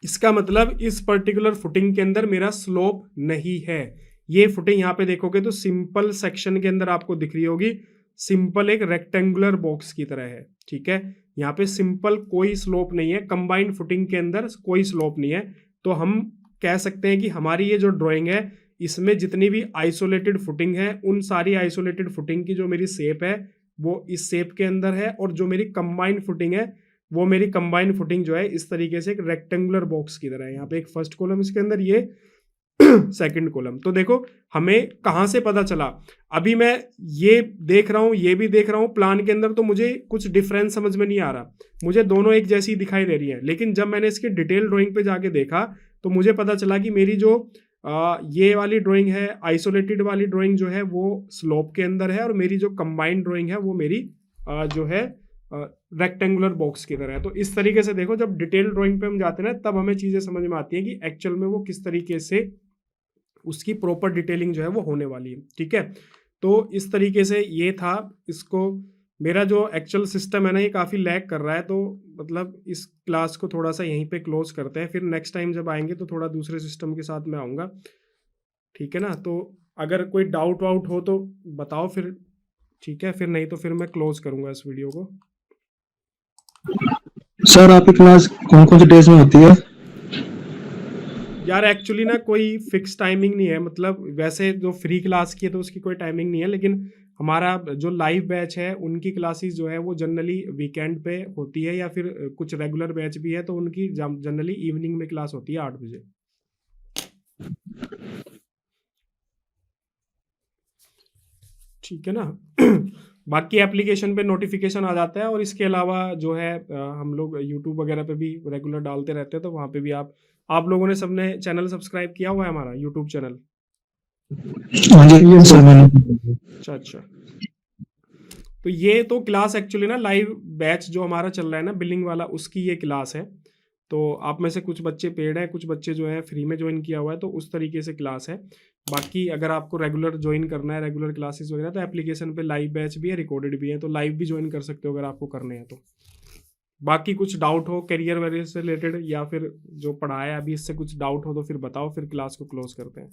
इसका मतलब इस पर्टिकुलर फुटिंग के अंदर मेरा स्लोप नहीं है। ये फुटिंग यहाँ पे देखोगे तो सिंपल सेक्शन के अंदर आपको दिख रही होगी, सिंपल एक रेक्टेंगुलर बॉक्स की तरह है, ठीक है। यहाँ पे सिंपल कोई स्लोप नहीं है, कंबाइंड फुटिंग के अंदर कोई स्लोप नहीं है। तो हम कह सकते हैं कि हमारी ये जो ड्राइंग है इसमें जितनी भी आइसोलेटेड फुटिंग है, उन सारी आइसोलेटेड फुटिंग की जो मेरी शेप है वो इस शेप के अंदर है, और जो मेरी कंबाइंड फुटिंग है वो मेरी कंबाइंड फुटिंग जो है इस तरीके से एक रेक्टेंगुलर बॉक्स की तरह है। यहाँ पे एक फर्स्ट कॉलम इसके अंदर, ये सेकंड कॉलम। तो देखो हमें कहाँ से पता चला, अभी मैं ये देख रहा हूँ ये भी देख रहा हूँ प्लान के अंदर, तो मुझे कुछ डिफरेंस समझ में नहीं आ रहा, मुझे दोनों एक जैसी दिखाई दे रही है। लेकिन जब मैंने इसकी डिटेल ड्राइंग पे जाके देखा तो मुझे पता चला कि मेरी जो ये वाली ड्राइंग है, आइसोलेटेड वाली ड्राइंग जो है वो स्लोप के अंदर है, और मेरी जो कंबाइंड ड्राइंग है वो मेरी जो है रेक्टेंगुलर बॉक्स की तरह है। तो इस तरीके से देखो जब डिटेल ड्राइंग पे हम जाते हैं ना तब हमें चीज़ें समझ में आती हैं कि एक्चुअल में वो किस तरीके से उसकी प्रॉपर डिटेलिंग जो है वो होने वाली है, ठीक है। तो इस तरीके से ये था। इसको मेरा जो एक्चुअल सिस्टम है ना ये काफ़ी लैग कर रहा है, तो मतलब इस क्लास को थोड़ा सा यहीं पे क्लोज करते हैं, फिर नेक्स्ट टाइम जब आएंगे तो थोड़ा दूसरे सिस्टम के साथ मैं आऊँगा, ठीक है ना। तो अगर कोई डाउट वाउट हो तो बताओ फिर, ठीक है, फिर नहीं तो फिर मैं क्लोज करूँगा इस वीडियो को।
सर आपकी क्लास कौन कौन से डेज में होती है?
यार एक्चुअली ना कोई फिक्स टाइमिंग नहीं है, मतलब वैसे जो फ्री क्लास की है तो उसकी कोई टाइमिंग नहीं है, लेकिन हमारा जो लाइव बैच है उनकी क्लासेस जो है वो जनरली वीकेंड पे होती है, या फिर कुछ रेगुलर बैच भी है तो उनकी जनरली इवनिंग में क्लास होती है 8 बजे। ठीक है ना। बाकी एप्लीकेशन पे नोटिफिकेशन आ जाता है, और इसके अलावा जो है हम लोग यूट्यूब वगैरह पे भी रेगुलर डालते रहते हैं, तो वहाँ पे भी आप लोगों ने सबने चैनल सब्सक्राइब किया हुआ है हमारा यूट्यूब चैनल?
हाँ जी सर मैंने।
अच्छा। तो ये तो क्लास एक्चुअली ना लाइव बैच जो हमारा चल रहा है ना बिल्डिंग वाला, उसकी ये क्लास है। तो आप में से कुछ बच्चे पेड हैं, कुछ बच्चे जो है फ्री में ज्वाइन किया हुआ है, तो उस तरीके से क्लास है। बाकी अगर आपको रेगुलर ज्वाइन करना है, रेगुलर क्लासेस वगैरह, तो एप्लीकेशन पे लाइव बैच भी है, रिकॉर्डेड भी है, तो लाइव भी ज्वाइन कर सकते हो अगर आपको करने हैं तो। बाकी कुछ डाउट हो करियर वगैरह से रिलेटेड, या फिर जो पढ़ाया अभी इससे कुछ डाउट हो तो फिर बताओ, फिर क्लास को क्लोज करते हैं।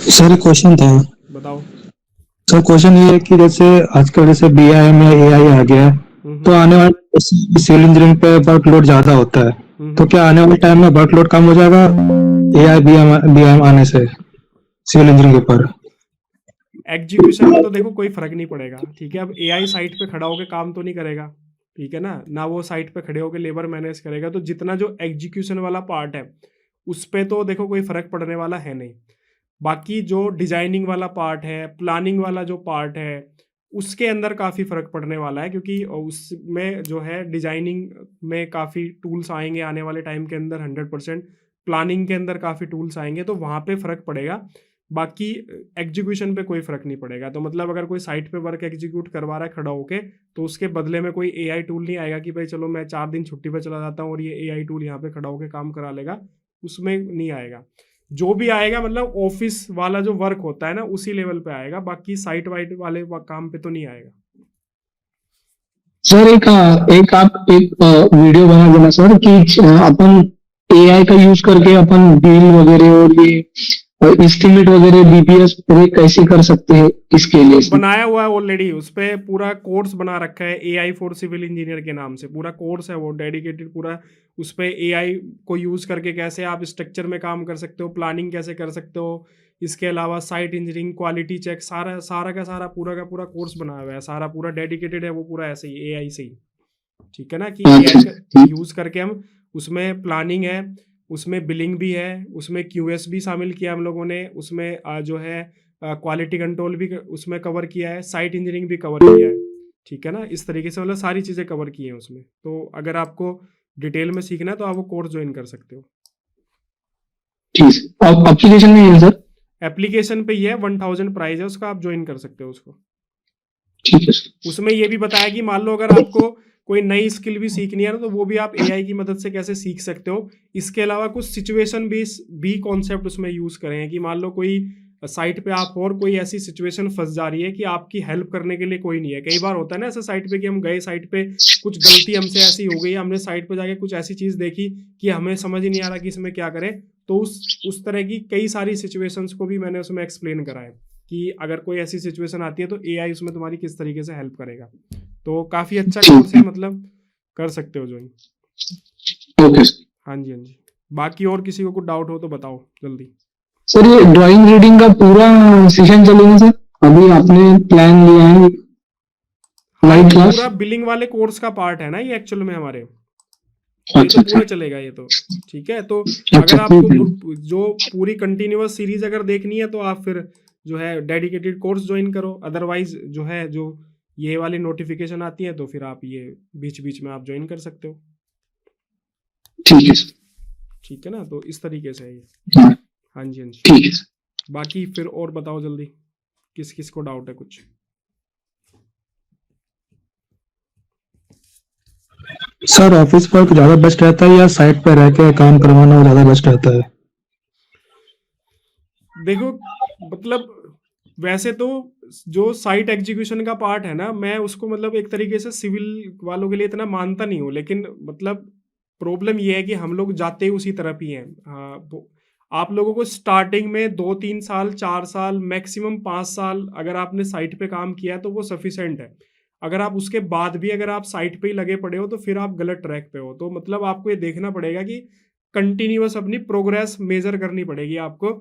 सर एक क्वेश्चन था।
बताओ।
सर क्वेश्चन ये है कि जैसे आजकल जैसे BIM या AI आ गया है, तो आने वाले सिविल इंजीनियरिंग पे वर्कलोड ज्यादा होता है, तो क्या आने वाले टाइम में वर्कलोड कम हो जाएगा AI BIM आने से सिविल इंजीनियरिंग के ऊपर?
एग्जीक्यूशन में तो देखो कोई फर्क नहीं पड़ेगा, ठीक है। अब AI साइट पे खड़ा होकर काम तो नहीं करेगा, ठीक है ना वो साइट पे खड़े होकर लेबर मैनेज करेगा। तो जितना जो एग्जीक्यूशन वाला पार्ट है उस पे तो देखो कोई फर्क पड़ने वाला है नहीं। बाकी जो डिजाइनिंग वाला पार्ट है, प्लानिंग वाला जो पार्ट है, उसके अंदर काफ़ी फ़र्क पड़ने वाला है, क्योंकि उसमें जो है डिजाइनिंग में काफ़ी टूल्स आएंगे आने वाले टाइम के अंदर 100%, प्लानिंग के अंदर काफ़ी टूल्स आएंगे, तो वहाँ पे फ़र्क पड़ेगा। बाकी एग्जीक्यूशन पे कोई फ़र्क नहीं पड़ेगा। तो मतलब अगर कोई साइट पे वर्क एग्जीक्यूट करवा रहा है खड़ा होके, तो उसके बदले में कोई AI टूल नहीं आएगा कि भाई चलो मैं 4 दिन छुट्टी पे चला जाता हूँ और ये AI टूल यहाँ पे खड़ा होकर काम करा लेगा, उसमें नहीं आएगा। जो भी आएगा मतलब ऑफिस वाला जो वर्क होता है ना उसी लेवल पे आएगा, बाकी साइट वाइट वाले काम पे तो नहीं आएगा।
सर एक आप एक वीडियो बना देना सर कि अपन AI का यूज करके अपन बिल वगैरह और ये एस्टिमेट वगैरह BPS कैसे कर सकते हैं, इसके लिए
बनाया हुआ है ऑलरेडी, उस पर पूरा कोर्स बना रखा है AI फॉर सिविल इंजीनियर के नाम से, पूरा कोर्स है वो डेडिकेटेड पूरा। उस पर AI को यूज करके कैसे आप स्ट्रक्चर में काम कर सकते हो, प्लानिंग कैसे कर सकते हो, इसके अलावा साइट इंजीनियरिंग, क्वालिटी चेक, सारा का सारा पूरा का पूरा कोर्स बनाया हुआ है, सारा पूरा डेडिकेटेड है वो पूरा ऐसे ही AI से ही। ठीक है ना, कि
अच्छा।
AI यूज करके हम उसमें प्लानिंग है, उसमें बिलिंग भी है, उसमें QS भी शामिल किया हम लोगों ने, उसमें जो है क्वालिटी कंट्रोल भी उसमें कवर किया है, साइट इंजीनियरिंग भी कवर किया है। ठीक है ना, इस तरीके से मतलब सारी चीज़ें कवर की हैं उसमें। तो अगर आपको डिटेल में सीखना है तो आप वो कोर्स ज्वाइन कर सकते हो।
ठीक है, और एप्लीकेशन में है सर?
एप्लीकेशन पे ही है, 1000 प्राइस है उसका, आप ज्वाइन कर सकते हो उसको।
ठीक है सर।
उसमें ये भी बताया कि मान लो अगर आपको कोई नई स्किल भी सीखनी है ना, तो वो भी आप AI की मदद से कैसे सीख सकते हो। इसके अलावा कुछ सिचुएशन भी कॉन्सेप्ट उसमें यूज करें हैं कि मान लो कोई साइट पे आप और कोई ऐसी सिचुएशन फंस जा रही है कि आपकी हेल्प करने के लिए कोई नहीं है। कई बार होता है ना ऐसा साइट पे कि हम गए साइट पे, कुछ गलती हमसे ऐसी हो गई, हमने साइट पे जाके कुछ ऐसी चीज देखी कि हमें समझ ही नहीं आ रहा कि इसमें क्या करें। तो उस तरह की कई सारी सिचुएशंस को भी मैंने उसमें एक्सप्लेन करा है कि अगर कोई ऐसी सिचुएशन आती है तो AI उसमें तुम्हारी किस तरीके से हेल्प करेगा। तो काफी अच्छा कोर्स है, मतलब कर सकते हो ज्वाइन।
Okay sir.
हाँ जी, हाँ जी। बाकी और किसी को कुछ डाउट हो तो बताओ जल्दी।
सर ये ड्राइंग रीडिंग का पूरा सेशन चलेगा सर? अभी आपने प्लान लिया है
हाँ,
लाइव
ये
क्लास?
पूरा बिलिंग वाले कोर्स का पार्ट है ना ये एक्चुअल में हमारे। ये
अच्छा
तो
अच्छा।
पूरा चलेगा ये तो। ठीक है, तो
अच्छा
अगर आपको
ठीक है।
जो पूरी कंटिन्यूअस सीरीज अगर देखनी है तो आप फिर जो है डेडिकेटेड कोर्स ज्वाइन करो। अदरवाइज जो है जो ये वाली नोटिफिकेशन आती है तो फिर आप ये बीच बीच में आप ज्वाइन कर सकते हो।
ठीक है सर।
ठीक है ना, तो इस तरीके से है ये।
हाँ,
हाँ जी, हाँ जी।
ठीक है सर।
बाकी फिर और बताओ जल्दी, किस किस को डाउट है कुछ।
सर ऑफिस वर्क ज्यादा बेस्ट रहता है या साइट पे रह के काम करवाना वो ज्यादा बेस्ट रहता है?
देखो, मतलब वैसे तो जो साइट एग्जीक्यूशन का पार्ट है ना, मैं उसको मतलब एक तरीके से सिविल वालों के लिए इतना मानता नहीं हूँ, लेकिन मतलब प्रॉब्लम ये है कि हम लोग जाते ही उसी तरफ ही हैं। हाँ, आप लोगों को स्टार्टिंग में 2-3 साल 4 साल मैक्सिमम 5 साल अगर आपने साइट पे काम किया तो वो सफिशेंट है। अगर आप उसके बाद भी अगर आप साइट पे ही लगे पड़े हो तो फिर आप गलत ट्रैक पे हो। तो मतलब आपको ये देखना पड़ेगा कि कंटिन्यूअस अपनी प्रोग्रेस मेजर करनी पड़ेगी आपको।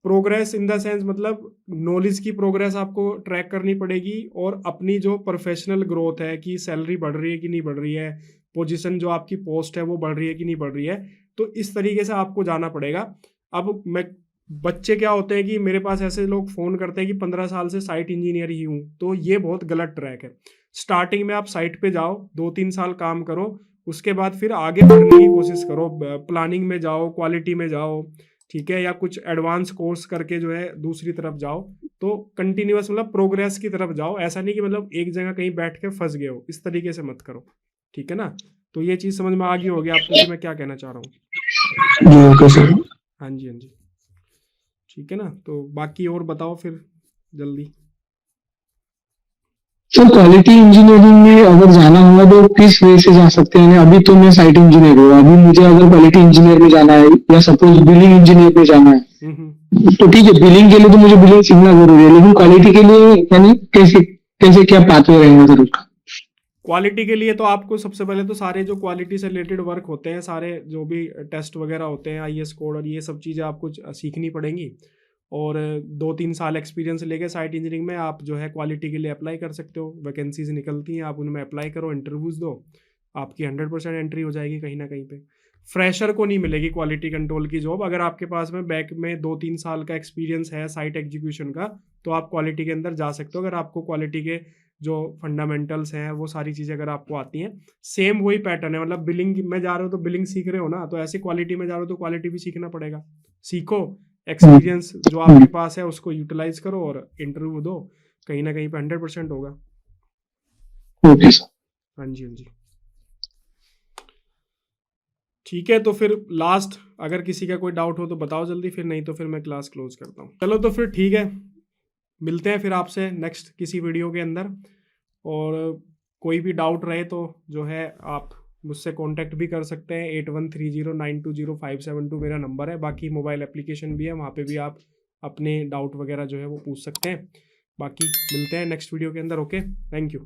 प्रोग्रेस इन द सेंस मतलब नॉलेज की प्रोग्रेस आपको ट्रैक करनी पड़ेगी, और अपनी जो प्रोफेशनल ग्रोथ है कि सैलरी बढ़ रही है कि नहीं बढ़ रही है, पोजीशन जो आपकी पोस्ट है वो बढ़ रही है कि नहीं बढ़ रही है। तो इस तरीके से आपको जाना पड़ेगा। अब मैं बच्चे क्या होते हैं कि मेरे पास ऐसे लोग फ़ोन करते हैं कि 15 साल से साइट इंजीनियर ही हूँ, तो ये बहुत गलत ट्रैक है। स्टार्टिंग में आप साइट पे जाओ, 2-3 साल काम करो, उसके बाद फिर आगे बढ़ने की कोशिश करो, प्लानिंग में जाओ, क्वालिटी में जाओ, ठीक है, या कुछ एडवांस कोर्स करके जो है दूसरी तरफ जाओ। तो कंटिन्यूअस मतलब प्रोग्रेस की तरफ जाओ, ऐसा नहीं कि मतलब एक जगह कहीं बैठ के फंस गए हो, इस तरीके से मत करो। ठीक है ना, तो ये चीज़ समझ में आ गई होगी आपको कि मैं क्या कहना चाह रहा हूँ।
जी ओके सर।
हाँ जी, हाँ जी। ठीक है ना, तो बाकी और बताओ फिर जल्दी।
सर क्वालिटी इंजीनियरिंग में अगर जाना हुआ तो किस वे से जा सकते हैं? अभी तो मैं साइट इंजीनियर हूँ, अभी मुझे अगर क्वालिटी इंजीनियर में जाना है या सपोज बिलिंग इंजीनियर में जाना है तो ठीक है, बिलिंग के लिए तो मुझे बिलिंग सीखना जरूरी है, लेकिन क्वालिटी के लिए यानी कैसे कैसे क्या पाथवे रहेंगे सर उसका?
क्वालिटी के लिए तो आपको सबसे पहले तो सारे जो क्वालिटी से रिलेटेड वर्क होते हैं, सारे जो भी टेस्ट वगैरह होते हैं, IS कोड और ये सब चीज़ें आपको सीखनी पड़ेंगी। और 2-3 साल एक्सपीरियंस लेके साइट इंजीनियरिंग में आप जो है क्वालिटी के लिए अप्लाई कर सकते हो। वैकेंसीज निकलती हैं, आप उनमें अप्लाई करो, इंटरव्यूज़ दो, आपकी 100% एंट्री हो जाएगी कहीं ना कहीं पे। फ्रेशर को नहीं मिलेगी क्वालिटी कंट्रोल की जॉब। अगर आपके पास में बैक में 2-3 साल का एक्सपीरियंस है साइट एग्जीक्यूशन का, तो आप क्वालिटी के अंदर जा सकते हो, अगर आपको क्वालिटी के जो फंडामेंटल्स हैं वो सारी चीज़ें अगर आपको आती हैं। सेम वही पैटर्न है, मतलब बिलिंग में जा रहे हो तो बिलिंग सीख रहे हो ना, तो ऐसे क्वालिटी में जा रहे हो तो क्वालिटी भी सीखना पड़ेगा। सीखो, एक्सपीरियंस जो आपके पास है उसको यूटिलाइज करो और इंटरव्यू दो, कहीं ना कहीं पे 100% होगा।
Okay sir.
हाँ जी, हाँ जी। ठीक है, तो फिर लास्ट अगर किसी का कोई डाउट हो तो बताओ जल्दी, फिर नहीं तो फिर मैं क्लास क्लोज करता हूँ। चलो तो फिर ठीक है, मिलते हैं फिर आपसे नेक्स्ट किसी वीडियो के अंदर। और कोई भी डाउट रहे तो जो है आप मुझसे कांटेक्ट भी कर सकते हैं। 8130920572 मेरा नंबर है। बाकी मोबाइल एप्लीकेशन भी है, वहाँ पे भी आप अपने डाउट वगैरह जो है वो पूछ सकते हैं। बाकी मिलते हैं नेक्स्ट वीडियो के अंदर। Okay, thank you.